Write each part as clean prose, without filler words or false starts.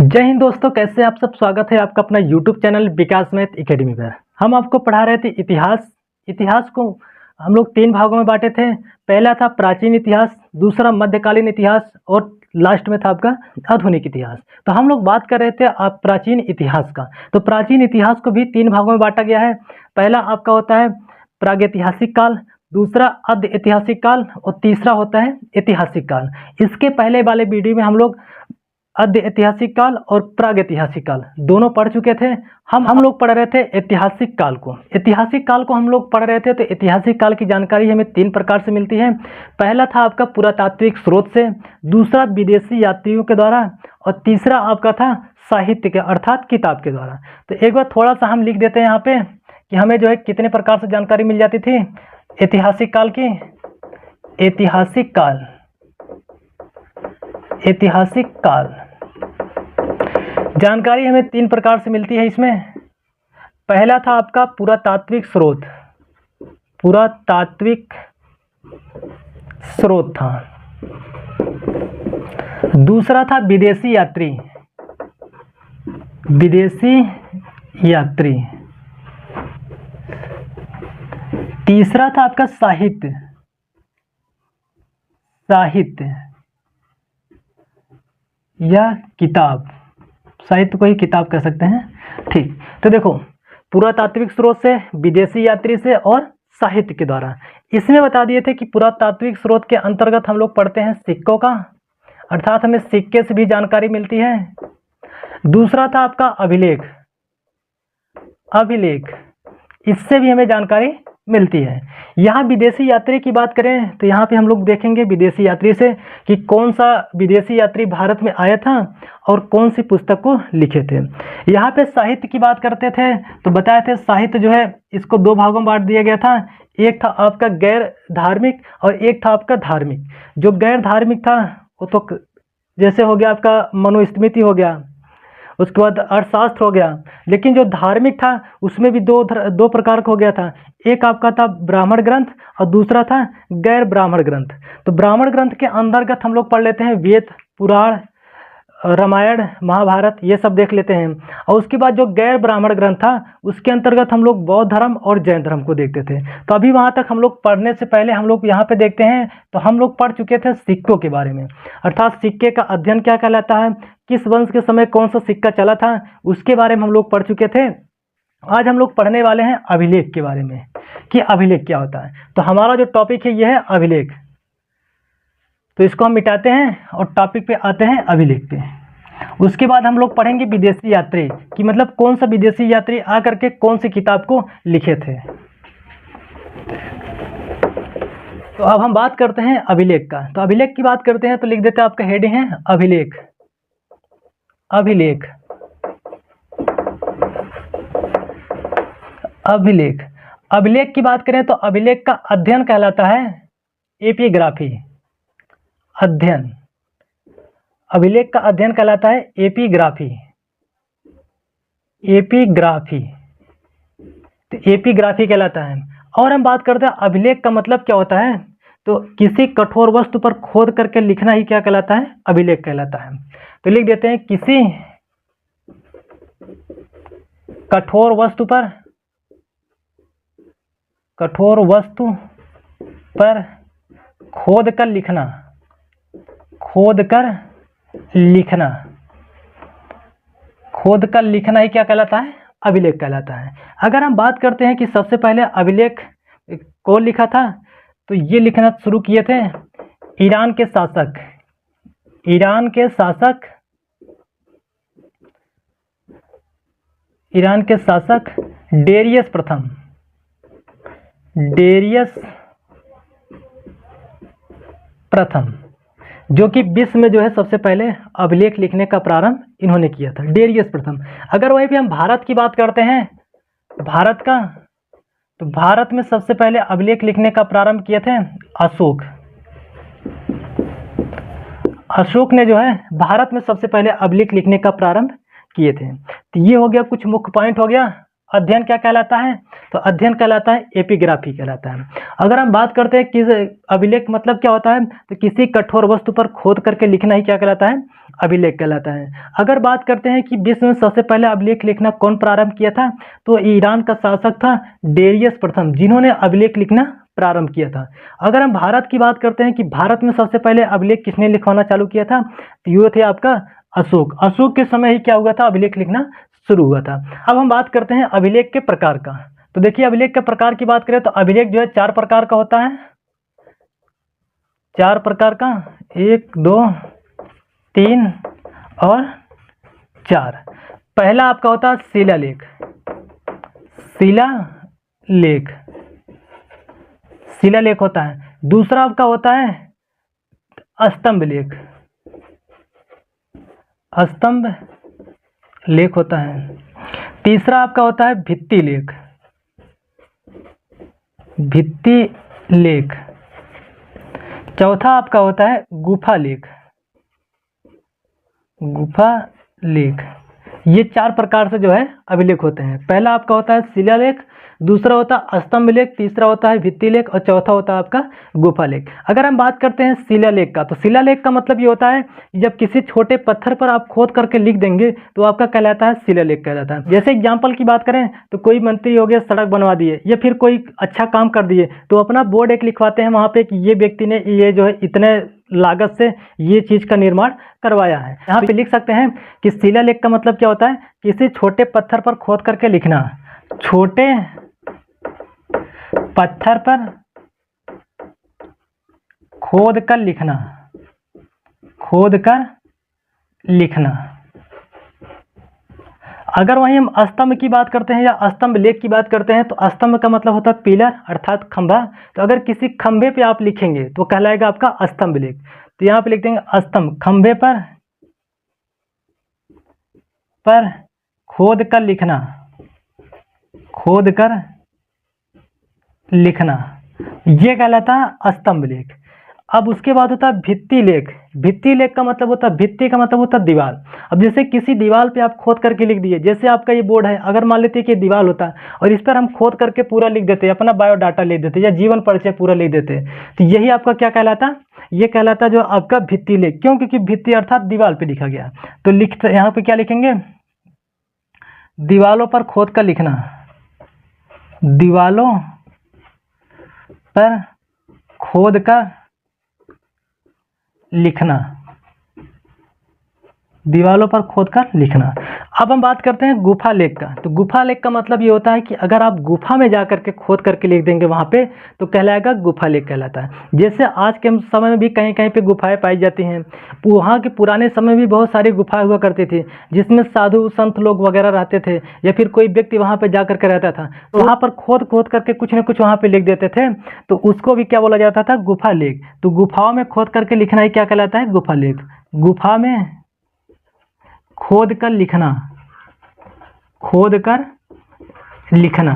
जय हिंद दोस्तों, कैसे आप सब। स्वागत है आपका अपना यूट्यूब चैनल विकास मैथ एकेडमी पर। हम आपको पढ़ा रहे थे इतिहास को हम लोग 3 भागों में बांटे थे। पहला था प्राचीन इतिहास, दूसरा मध्यकालीन इतिहास और लास्ट में था आपका आधुनिक इतिहास। तो हम लोग बात कर रहे थे आप प्राचीन इतिहास का। तो प्राचीन इतिहास को भी 3 भागों में बांटा गया है। पहला आपका होता है प्रागैतिहासिक काल, दूसरा अर्ध ऐतिहासिक काल और तीसरा होता है ऐतिहासिक काल। इसके पहले वाले वीडियो में हम लोग अर्ध ऐतिहासिक काल और प्रागैतिहासिक काल दोनों पढ़ चुके थे। हम लोग पढ़ रहे थे ऐतिहासिक काल को। ऐतिहासिक काल को हम लोग पढ़ रहे थे। तो ऐतिहासिक काल की जानकारी हमें 3 प्रकार से मिलती है। पहला था आपका पुरातात्विक स्रोत से, दूसरा विदेशी यात्रियों के द्वारा और तीसरा आपका था साहित्य के अर्थात किताब के द्वारा। तो एक बार थोड़ा सा हम लिख देते हैं यहाँ पे कि हमें जो है कितने प्रकार से जानकारी मिल जाती थी ऐतिहासिक काल की। ऐतिहासिक काल जानकारी हमें 3 प्रकार से मिलती है इसमें। पहला था आपका पुरातात्विक स्रोत था। दूसरा था विदेशी यात्री। तीसरा था आपका साहित्य या किताब। साहित्य को ही किताब कह सकते हैं। ठीक, तो देखो पुरातात्विक स्रोत से, विदेशी यात्री से और साहित्य के द्वारा। इसमें बता दिए थे कि पुरातात्विक स्रोत के अंतर्गत हम लोग पढ़ते हैं सिक्कों का, अर्थात हमें सिक्के से भी जानकारी मिलती है। दूसरा था आपका अभिलेख, इससे भी हमें जानकारी मिलती है। यहाँ विदेशी यात्री की बात करें तो यहाँ पे हम लोग देखेंगे विदेशी यात्री से कि कौन सा विदेशी यात्री भारत में आया था और कौन सी पुस्तक को लिखे थे। यहाँ पे साहित्य की बात करते थे तो बताए थे साहित्य जो है इसको 2 भागों में बांट दिया गया था। एक था आपका गैर धार्मिक और एक था आपका धार्मिक। जो गैर धार्मिक था वो तो जैसे हो गया आपका मनुस्मृति हो गया, उसके बाद अर्थशास्त्र हो गया। लेकिन जो धार्मिक था उसमें भी दो प्रकार का हो गया था। एक आपका था ब्राह्मण ग्रंथ और दूसरा था गैर ब्राह्मण ग्रंथ। तो ब्राह्मण ग्रंथ के अंतर्गत हम लोग पढ़ लेते हैं वेद, पुराण, रामायण, महाभारत, ये सब देख लेते हैं। और उसके बाद जो गैर ब्राह्मण ग्रंथ था उसके अंतर्गत हम लोग बौद्ध धर्म और जैन धर्म को देखते थे। तो अभी वहाँ तक हम लोग पढ़ने से पहले हम लोग यहाँ पे देखते हैं तो हम लोग पढ़ चुके थे सिक्कों के बारे में, अर्थात सिक्के का अध्ययन क्या कहलाता है, किस वंश के समय कौन सा सिक्का चला था, उसके बारे में हम लोग पढ़ चुके थे। आज हम लोग पढ़ने वाले हैं अभिलेख के बारे में कि अभिलेख क्या होता है। तो हमारा जो टॉपिक है यह है अभिलेख। तो इसको हम मिटाते हैं और टॉपिक पे आते हैं अभिलेख पे। उसके बाद हम लोग पढ़ेंगे विदेशी यात्री कि मतलब कौन सा विदेशी यात्री आकर के कौन सी किताब को लिखे थे। तो अब हम बात करते हैं अभिलेख का। तो अभिलेख की बात करते हैं तो लिख देते हैं, आपका हेडिंग है अभिलेख। अभिलेख की बात करें तो अभिलेख का अध्ययन कहलाता है एपिग्राफी। अभिलेख का अध्ययन कहलाता है एपिग्राफी। तो एपिग्राफी कहलाता है। और हम बात करते हैं अभिलेख का मतलब क्या होता है, तो किसी कठोर वस्तु पर खोद करके लिखना ही क्या कहलाता है, अभिलेख कहलाता है। तो लिख देते हैं किसी कठोर वस्तु पर खोद कर लिखना ही क्या कहलाता है, अभिलेख कहलाता है। अगर हम बात करते हैं कि सबसे पहले अभिलेख कौन लिखा था, तो ये लिखना शुरू किए थे ईरान के शासक डेरियस प्रथम, जो कि विश्व में जो है सबसे पहले अभिलेख लिखने का प्रारंभ इन्होंने किया था, डेरियस प्रथम। अगर वहीं पे हम भारत की बात करते हैं, तो भारत में सबसे पहले अभिलेख लिखने का प्रारंभ किए थे अशोक ने जो है भारत में सबसे पहले अभिलेख लिखने का प्रारंभ किए थे। तो ये हो गया कुछ मुख्य पॉइंट हो गया अध्ययन क्या कहलाता है? तो अध्ययन कहलाता है एपिग्राफी कहलाता है। अगर हम बात करते हैं कि अभिलेख मतलब क्या होता है, तो किसी कठोर वस्तु पर खोद करके लिखना ही क्या कहलाता है? अभिलेख कहलाता है। अगर बात करते हैं कि विश्व में सबसे पहले अभिलेख लिखना कौन प्रारंभ किया था, तो ईरान का शासक था डेरियस प्रथम, जिन्होंने अभिलेख लिखना प्रारंभ किया था। अगर हम भारत की बात करते हैं कि भारत में सबसे पहले अभिलेख किसने लिखवाना चालू किया था, तो ये थे आपका अशोक। अशोक के समय ही क्या हुआ था? अभिलेख लिखना शुरू हुआ था। अब हम बात करते हैं अभिलेख के प्रकार का। तो देखिए अभिलेख के प्रकार की बात करें तो अभिलेख जो है 4 प्रकार का होता है। 4 प्रकार का, 1 2 3 और 4। पहला आपका होता है शिलालेख। शिलालेख, शिलालेख होता है। दूसरा आपका होता है स्तंभ लेख। स्तंभ लेख होता है। तीसरा आपका होता है भित्ति लेख। भित्ति लेख। चौथा आपका होता है गुफा लेख। गुफा लेख। ये 4 प्रकार से जो है अभिलेख होते हैं। पहला आपका होता है शिलालेख, दूसरा होता है स्तंभ लेख, तीसरा होता है भित्ति लेख और चौथा होता है आपका गुफा लेख। अगर हम बात करते हैं शिलालेख का, तो शिलालेख का मतलब ये होता है जब किसी छोटे पत्थर पर आप खोद करके लिख देंगे तो आपका कहलाता है शिलालेख कहलाता है। जैसे एग्जाम्पल की बात करें तो कोई मंत्री हो गया, सड़क बनवा दिए या फिर कोई अच्छा काम कर दिए, तो अपना बोर्ड एक लिखवाते हैं वहाँ पे कि ये व्यक्ति ने ये जो है इतने लागत से ये चीज का निर्माण करवाया है। यहाँ पे लिख सकते हैं कि शिलालेख का मतलब क्या होता है, किसी छोटे पत्थर पर खोद करके लिखना। छोटे पत्थर पर खोद कर लिखना। खोद कर लिखना। अगर वहीं हम स्तंभ की बात करते हैं या स्तंभ लेख की बात करते हैं, तो स्तंभ का मतलब होता है पिलर अर्थात खंभा। तो अगर किसी खंभे पे आप लिखेंगे तो कहलाएगा आपका स्तंभ लेख। तो यहाँ पे लिख देंगे स्तंभ, खंभे पर खोद कर लिखना। खोद कर लिखना, ये कहलाता है स्तंभ लेख। अब उसके बाद होता है भित्ति लेख। भित्ति लेख का मतलब होता है, भित्ति का मतलब होता है दीवार। अब जैसे किसी दीवार पे आप खोद करके लिख दिए, जैसे आपका ये बोर्ड है, अगर मान लेते हैं कि दीवार होता है और इस पर हम खोद करके पूरा लिख देते हैं, अपना बायोडाटा लिख देते या जीवन परिचय पूरा लिख देते हैं, तो यही आपका क्या कहलाता? ये कहलाता जो आपका भित्ति लेख। क्यों? क्योंकि भित्ति अर्थात दीवार पे लिखा गया। तो लिखते यहाँ पे क्या लिखेंगे? दीवालों पर खोद कर लिखना। दीवालों पर खोद कर लिखना। दीवालों पर खोद कर लिखना। अब हम बात करते हैं गुफा लेख का। तो गुफा लेख का मतलब ये होता है कि अगर आप गुफा में जा करके खोद करके लिख देंगे वहाँ पे, तो कहलाएगा गुफा लेख कहलाता है। जैसे आज के समय में भी कहीं कहीं पे गुफाएं पाई जाती हैं। वहाँ के पुराने समय में भी बहुत सारी गुफाएं हुआ करती थी, जिसमें साधु संत लोग वगैरह रहते थे या फिर कोई व्यक्ति वहाँ पर जा करके रहता था। तो वहाँ पर खोद खोद करके कुछ न कुछ वहाँ पर लिख देते थे, तो उसको भी क्या बोला जाता था? गुफा लेख। तो गुफाओं में खोद करके लिखना ही क्या कहलाता है? गुफा लेख। गुफा में खोद कर लिखना। खोद कर लिखना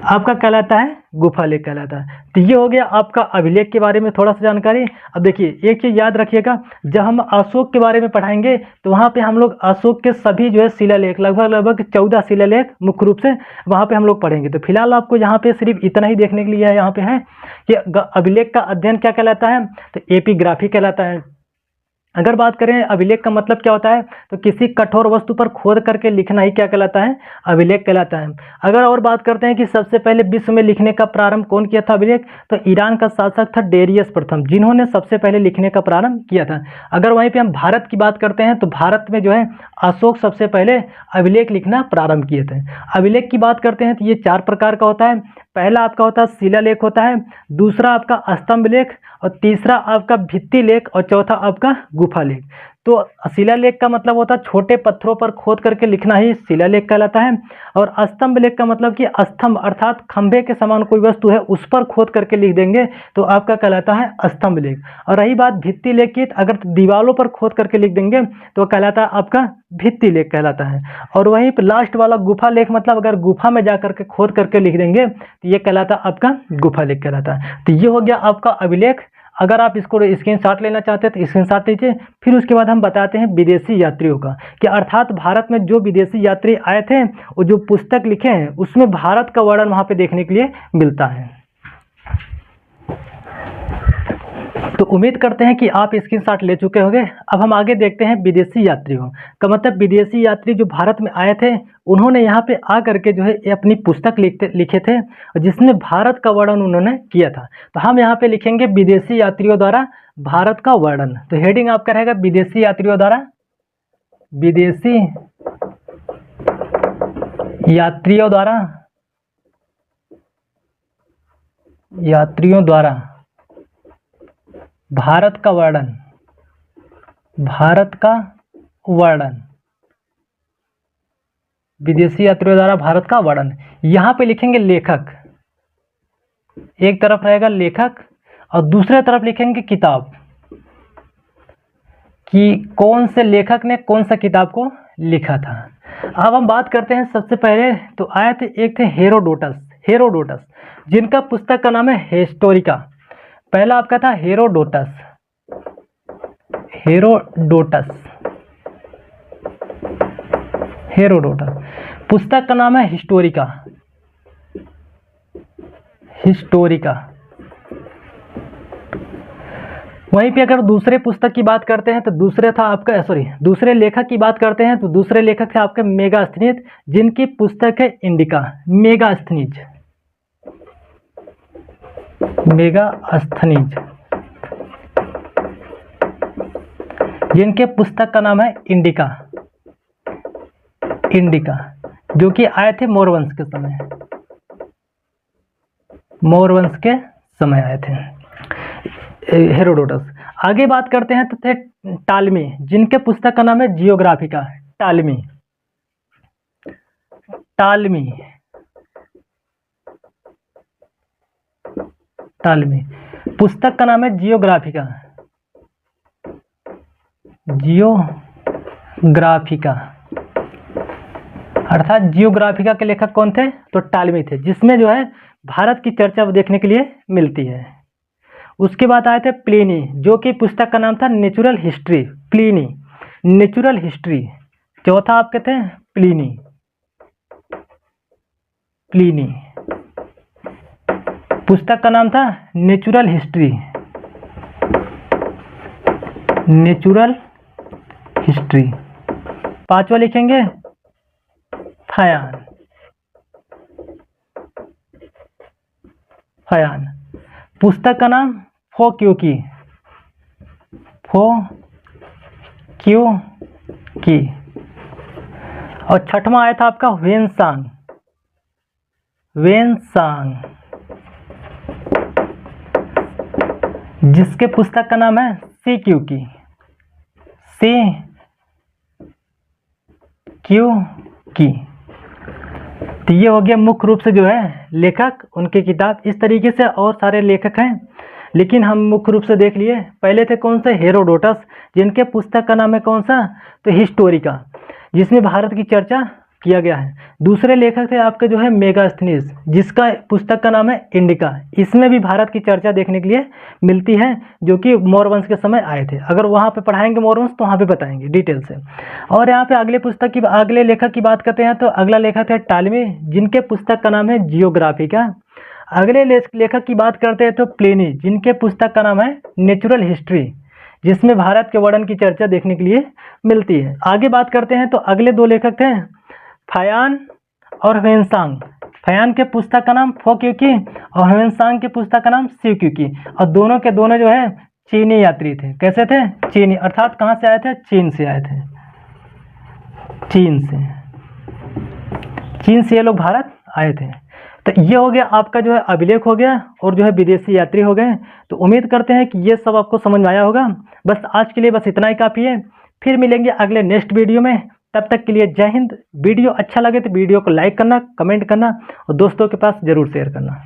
आपका कहलाता है गुफा लेख कहलाता है। तो ये हो गया आपका अभिलेख के बारे में थोड़ा सा जानकारी। अब देखिए एक चीज याद रखिएगा, जब हम अशोक के बारे में पढ़ाएंगे तो वहाँ पे हम लोग अशोक के सभी जो है शिलालेख, लगभग 14 शिलालेख मुख्य रूप से वहाँ पे हम लोग पढ़ेंगे। तो फिलहाल आपको यहाँ पे सिर्फ इतना ही देखने के लिए यहाँ पे है कि अभिलेख का अध्ययन क्या कहलाता है, तो एपिग्राफी कहलाता है। अगर बात करें अभिलेख का मतलब क्या होता है, तो किसी कठोर वस्तु पर खोद करके लिखना ही क्या कहलाता है? अभिलेख कहलाता है। अगर और बात करते हैं कि सबसे पहले विश्व में लिखने का प्रारंभ कौन किया था अभिलेख, तो ईरान का शासक था डेरियस प्रथम, जिन्होंने सबसे पहले लिखने का प्रारंभ किया था। अगर वहीं पे हम भारत की बात करते हैं तो भारत में जो है अशोक सबसे पहले अभिलेख लिखना प्रारंभ किए थे। अभिलेख की बात करते हैं तो ये 4 प्रकार का होता है। पहला आपका होता है शिलालेख होता है, दूसरा आपका स्तंभ लेख और तीसरा आपका भित्ति लेख और चौथा आपका गुफा लेख। तो शिलालेख का मतलब होता है छोटे पत्थरों पर खोद करके लिखना ही शिलालेख कहलाता है। और स्तंभ लेख का मतलब कि स्तंभ अर्थात खंभे के समान कोई वस्तु है उस पर खोद करके लिख देंगे तो आपका कहलाता है स्तंभ लेख। और रही बात भित्ति लेख की, अगर दीवालों पर खोद करके लिख देंगे तो कहलाता है आपका भित्ति लेख कहलाता है। और वहीं पर लास्ट वाला गुफा लेख, मतलब अगर गुफा में जा करके खोद करके लिख देंगे तो ये कहलाता है आपका गुफा लेख कहलाता है। तो ये हो गया आपका अभिलेख। अगर आप इसको स्क्रीनशॉट लेना चाहते हैं तो स्क्रीनशॉट लीजिए। फिर उसके बाद हम बताते हैं विदेशी यात्रियों का, कि अर्थात भारत में जो विदेशी यात्री आए थे वो जो पुस्तक लिखे हैं उसमें भारत का वर्णन वहाँ पे देखने के लिए मिलता है। तो उम्मीद करते हैं कि आप स्क्रीनशॉट ले चुके होंगे। अब हम आगे देखते हैं विदेशी यात्रियों का मतलब विदेशी यात्री जो भारत में आए थे उन्होंने यहाँ पे आ करके जो है अपनी पुस्तक लिखे थे जिसमें भारत का वर्णन उन्होंने किया था। तो हम यहाँ पे लिखेंगे विदेशी यात्रियों द्वारा भारत का वर्णन। तो हेडिंग आपका रहेगा विदेशी यात्रियों द्वारा, विदेशी यात्रियों द्वारा भारत का वर्णन, भारत का वर्णन, विदेशी यात्रियों द्वारा भारत का वर्णन। यहाँ पे लिखेंगे लेखक, एक तरफ रहेगा लेखक और दूसरे तरफ लिखेंगे किताब, कि कौन से लेखक ने कौन सा किताब को लिखा था। अब हम बात करते हैं सबसे पहले तो आए थे, एक थे हेरोडोटस जिनका पुस्तक का नाम है हिस्टोरिका। पहला आपका था हेरोडोटस, पुस्तक का नाम है हिस्टोरिका। वहीं पे अगर दूसरे पुस्तक की बात करते हैं तो दूसरे लेखक की बात करते हैं तो दूसरे लेखक थे आपके मेगास्थनीज, जिनकी पुस्तक है इंडिका। मेगास्थनीज जिनके पुस्तक का नाम है इंडिका, जो कि आए थे मोरवंश के समय आए थे हेरोडोटस। आगे बात करते हैं तो थे टालमी, जिनके पुस्तक का नाम है जियोग्राफिका। टालमी पुस्तक का नाम है जियोग्राफिका। अर्थात जियोग्राफिका के लेखक कौन थे? तो टालमी थे, जिसमें जो है भारत की चर्चा देखने के लिए मिलती है। उसके बाद आए थे प्लिनी, जो कि पुस्तक का नाम था नेचुरल हिस्ट्री। Natural history. चौथा आपके थे प्लिनी। पुस्तक का नाम था नेचुरल हिस्ट्री। पांचवा लिखेंगे फयान। पुस्तक का नाम फोक्यूकी। और छठवां आया था आपका वेनसांग, जिसके पुस्तक का नाम है सीक्यूकी। तो ये हो गया मुख्य रूप से जो है लेखक, उनकी किताब। इस तरीके से और सारे लेखक हैं, लेकिन हम मुख्य रूप से देख लिए। पहले थे कौन से? हेरोडोटस, जिनके पुस्तक का नाम है कौन सा? तो हिस्टोरिका, जिसमें भारत की चर्चा किया गया है। दूसरे लेखक थे आपके जो है मेगास्थनीज, जिसका पुस्तक का नाम है इंडिका। इसमें भी भारत की चर्चा देखने के लिए मिलती है, जो कि मौर्यवंश के समय आए थे। अगर वहाँ पे पढ़ाएंगे मौर्यवंश तो वहाँ पे बताएंगे डिटेल से। और यहाँ पे अगले लेखक की बात करते हैं तो अगला लेखक है टालमी, जिनके पुस्तक का नाम है जियोग्राफिका। अगले लेखक की बात करते हैं तो प्लिनी, जिनके पुस्तक का नाम है नेचुरल हिस्ट्री, जिसमें भारत के वर्णन की चर्चा देखने के लिए मिलती है। आगे बात करते हैं तो अगले दो लेखक थे फयान और वेनसांग। फयान के पुस्तक का नाम फोक्यूकी और वेनसांग के पुस्तक का नाम सीक्यूकी। और दोनों के दोनों जो है चीनी यात्री थे। कैसे थे? चीनी, अर्थात कहाँ से आए थे? चीन से आए थे। चीन से ये लोग भारत आए थे। तो ये हो गया आपका जो है अभिलेख हो गया और जो है विदेशी यात्री हो गए। तो उम्मीद करते हैं कि ये सब आपको समझ में आया होगा। बस आज के लिए बस इतना ही काफ़ी है। फिर मिलेंगे अगले नेक्स्ट वीडियो में। तब तक के लिए जय हिंद। वीडियो अच्छा लगे तो वीडियो को लाइक करना, कमेंट करना और दोस्तों के पास ज़रूर शेयर करना।